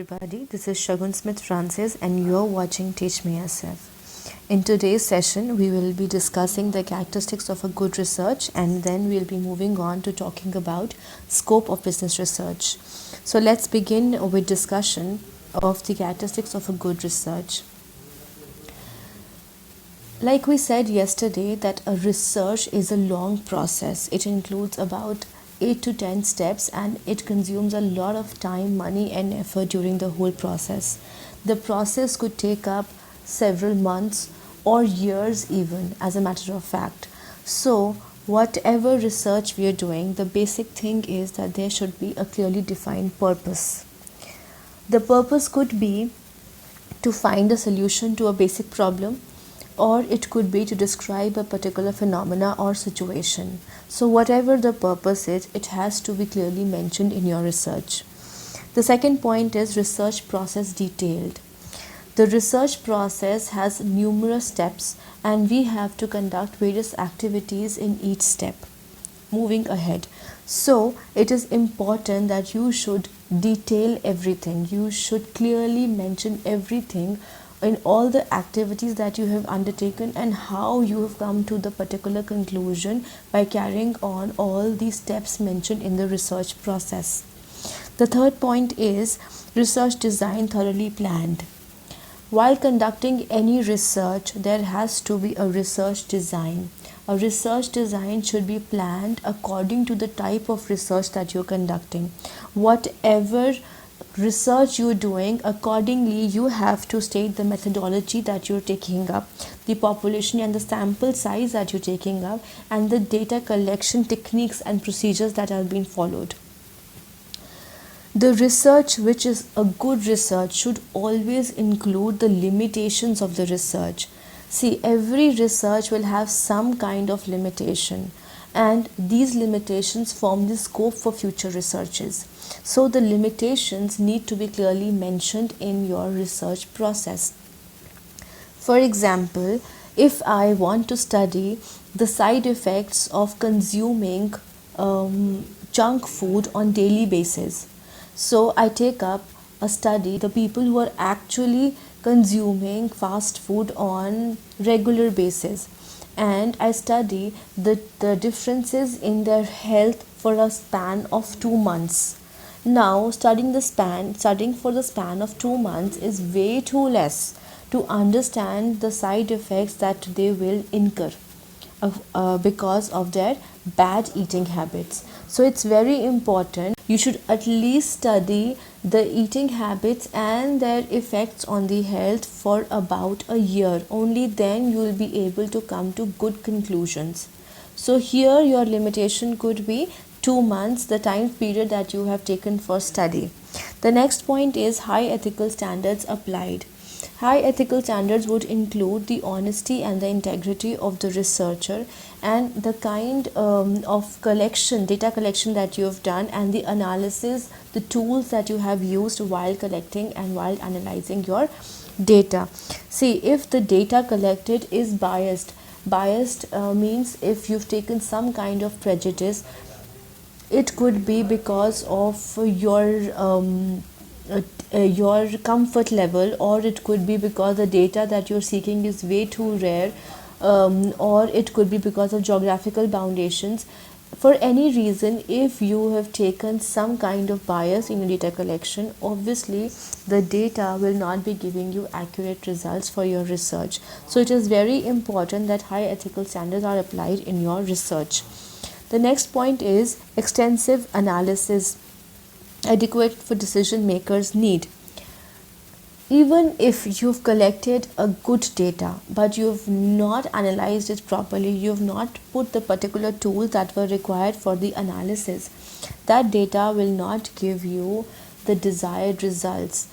everybody. This is Shagun Smith Francis, and you're watching Teach Me SF. In today's session, we will be discussing the characteristics of a good research, and then we'll be moving on to talking about scope of business research. So let's begin with discussion of the characteristics of a good research. Like we said yesterday, that a research is a long process. It includes about 8 to 10 steps, and it consumes a lot of time, money and effort during the whole process. The process could take up several months or years even, as a matter of fact. So whatever research we are doing, the basic thing is that there should be a clearly defined purpose. The purpose could be to find a solution to a basic problem, or it could be to describe a particular phenomena or situation. So whatever the purpose is, it has to be clearly mentioned in your research. The second point is research process detailed. The research process has numerous steps, and we have to conduct various activities in each step. Moving ahead, so it is important that you should detail everything. You should clearly mention everything in all the activities that you have undertaken and how you have come to the particular conclusion by carrying on all these steps mentioned in the research process. The third point is research design thoroughly planned. While conducting any research, there has to be a research design. A research design should be planned according to the type of research that you're conducting. Whatever research you're doing, accordingly you have to state the methodology that you're taking up, the population and the sample size that you're taking up, and the data collection techniques and procedures that are being followed. The research which is a good research should always include the limitations of the research. See, every research will have some kind of limitation, and these limitations form the scope for future researches. So the limitations need to be clearly mentioned in your research process. For example, if I want to study the side effects of consuming junk food on daily basis, so I take up a study the people who are actually consuming fast food on regular basis, and I study the differences in their health for a span of 2 months. Now studying for the span of 2 months is way too less to understand the side effects that they will incur because of their bad eating habits. So it's very important you should at least study the eating habits and their effects on the health for about a year. Only then you will be able to come to good conclusions. So here your limitation could be 2 months, the time period that you have taken for study. The next point is high ethical standards applied. High ethical standards would include the honesty and the integrity of the researcher, and the kind of data collection that you have done, and the analysis, the tools that you have used while collecting and while analyzing your data. See, if the data collected is biased means if you've taken some kind of prejudice, it could be because of your comfort level, or it could be because the data that you're seeking is way too rare, or it could be because of geographical foundations. For any reason, if you have taken some kind of bias in your data collection, obviously the data will not be giving you accurate results for your research. So it is very important that high ethical standards are applied in your research. The next point is extensive analysis, adequate for decision makers' need. Even if you've collected a good data, but you've not analyzed it properly, you've not put the particular tools that were required for the analysis, that data will not give you the desired results.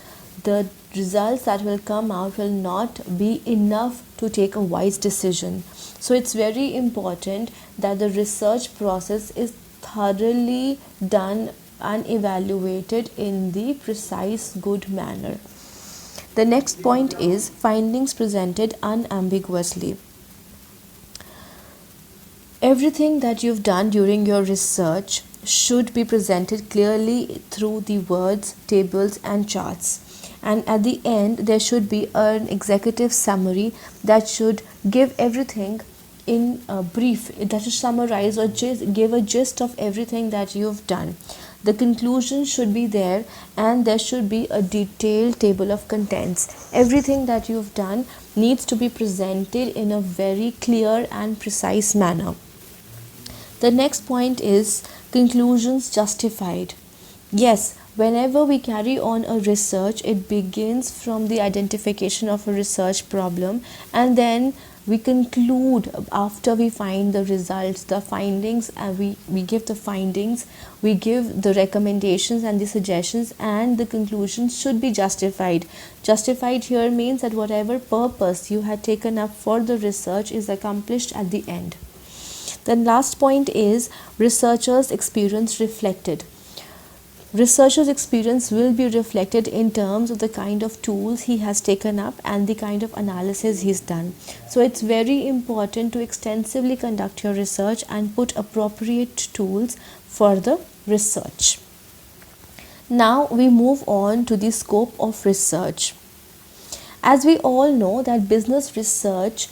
The results that will come out will not be enough to take a wise decision. So it's very important that the research process is thoroughly done and evaluated in the precise good manner. The next point is findings presented unambiguously. Everything that you've done during your research should be presented clearly through the words, tables, and charts. And at the end, there should be an executive summary that should give everything in a brief, that should summarize or just give a gist of everything that you've done. The conclusion should be there, and there should be a detailed table of contents. Everything that you've done needs to be presented in a very clear and precise manner. The next point is conclusions justified. Yes, whenever we carry on a research, it begins from the identification of a research problem, and then we conclude after we find the results, the findings, and we give the findings, we give the recommendations and the suggestions, and the conclusions should be justified. Justified here means that whatever purpose you had taken up for the research is accomplished at the end. The last point is researcher's experience reflected. Researcher's experience will be reflected in terms of the kind of tools he has taken up and the kind of analysis he's done. So it's very important to extensively conduct your research and put appropriate tools for the research. Now we move on to the scope of research. As we all know that business research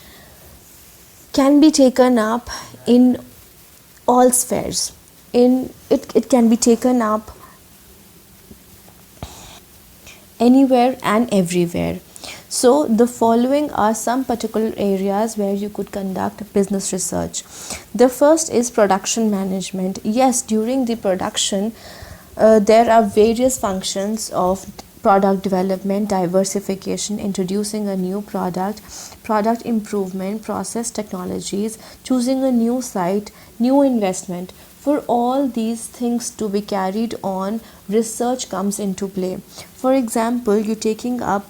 can be taken up in all spheres. It can be taken up anywhere and everywhere. So the following are some particular areas where you could conduct business research. The first is production management. Yes, during the production, there are various functions of product development, diversification, introducing a new product, product improvement, process technologies, choosing a new site, new investment. For all these things to be carried on, research comes into play. For example, you're taking up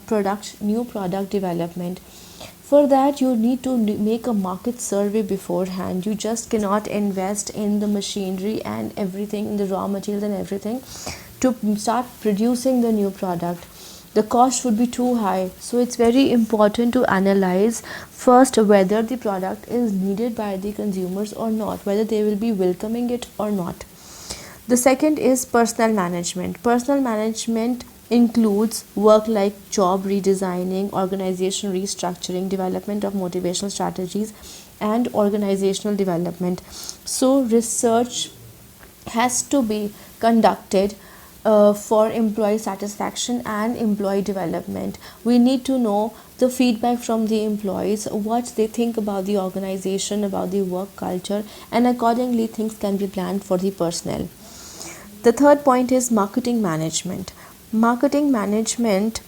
new product development. For that, you need to make a market survey beforehand. You just cannot invest in the machinery and everything, in the raw materials and everything, to start producing the new product. The cost would be too high. So it's very important to analyze first whether the product is needed by the consumers or not, whether they will be welcoming it or not. The second is personnel management. Personnel management includes work like job redesigning, organization restructuring, development of motivational strategies, and organizational development. So research has to be conducted for employee satisfaction and employee development. We need to know the feedback from the employees, what they think about the organization, about the work culture, and accordingly things can be planned for the personnel. The third point is marketing management. Marketing management,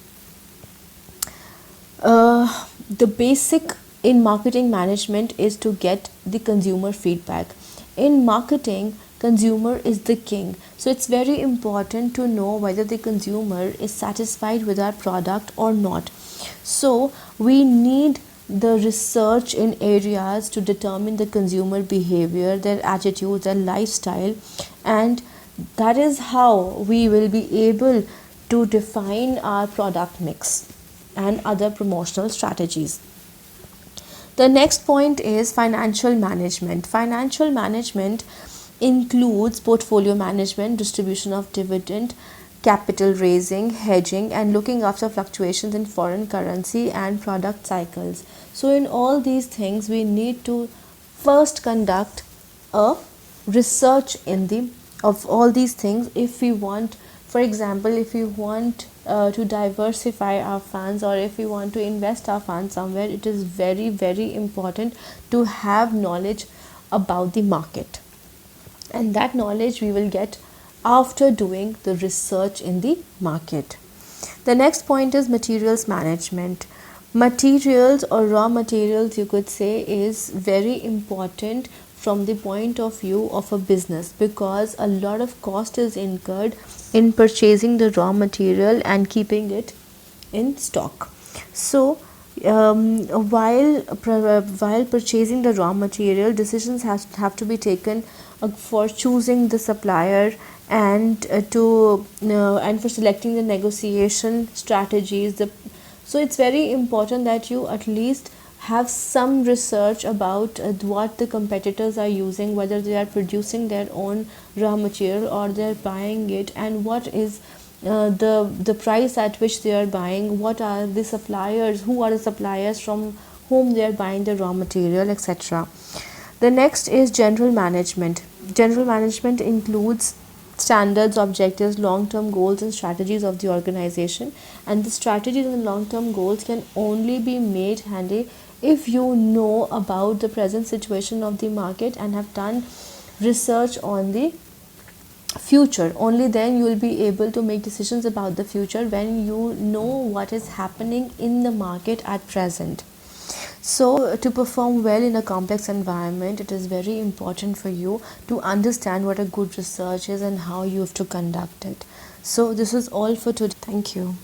the basic in marketing management is to get the consumer feedback. In marketing, consumer is the king. So it's very important to know whether the consumer is satisfied with our product or not. So we need the research in areas to determine the consumer behavior, their attitudes, their lifestyle, and that is how we will be able to define our product mix and other promotional strategies. The next point is financial management. Financial management includes portfolio management, distribution of dividend, capital raising, hedging, and looking after fluctuations in foreign currency and product cycles. So in all these things, we need to first conduct a research of all these things. If we want, for example, if we want to diversify our funds, or if we want to invest our funds somewhere, it is very, very important to have knowledge about the market. And that knowledge we will get after doing the research in the market. The next point is materials management. Materials or raw materials, you could say, is very important from the point of view of a business, because a lot of cost is incurred in purchasing the raw material and keeping it in stock. So while purchasing the raw material, decisions have to be taken for choosing the supplier and for selecting the negotiation strategies. So it's very important that you at least have some research about what the competitors are using, whether they are producing their own raw material or they're buying it, and what is the price at which they are buying, what are the suppliers, who are the suppliers from whom they are buying the raw material, etc. The next is general management. General management includes standards, objectives, long-term goals and strategies of the organization, and the strategies and long-term goals can only be made handy if you know about the present situation of the market and have done research on the future. Only then you will be able to make decisions about the future, when you know what is happening in the market at present. So to perform well in a complex environment, it is very important for you to understand what a good research is and how you have to conduct it. So this is all for today. Thank you.